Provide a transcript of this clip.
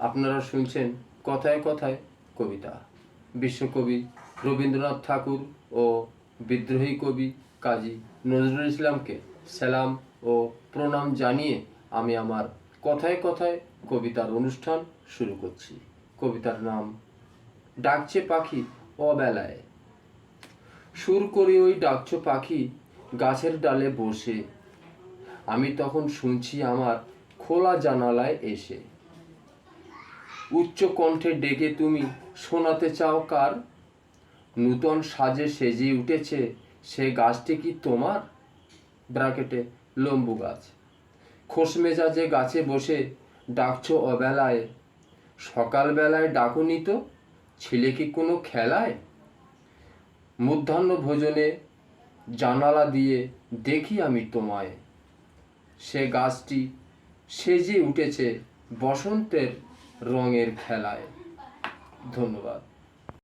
আপনারা শুনছেন কথায় কথায় কবিতা। বিশ্বকবি রবীন্দ্রনাথ ঠাকুর ও বিদ্রোহী কবি কাজী নজরুল ইসলামকে সালাম ও প্রণাম জানিয়ে আমি আমার কথায় কথায় কবিতার অনুষ্ঠান শুরু করছি। কবিতার নাম ডাকছে পাখি অবেলায়। সুর করে ওই ডাকছো পাখি গাছের ডালে বসে, আমি তখন শুনছি আমার খোলা জানালায় এসে। উচ্চ কণ্ঠে ডেকে তুমি শোনাতে চাও কার, নূতন সাজে সেজে উঠেছে সে গাছটি কি তোমার? ব্র্যাকেটে লম্বু গাছ। খোশ মেজাজে গাছে বসে ডাকছো অবেলায়, সকালবেলায় ডাকুনি তো, ছিলে কি কোনো খেলায়? মধ্যাহ্ন ভোজনে জানালা দিয়ে দেখি আমি তোমায়, সে গাছটি সেজে উঠেছে বসন্তের রঙের খেলায়। ধন্যবাদ।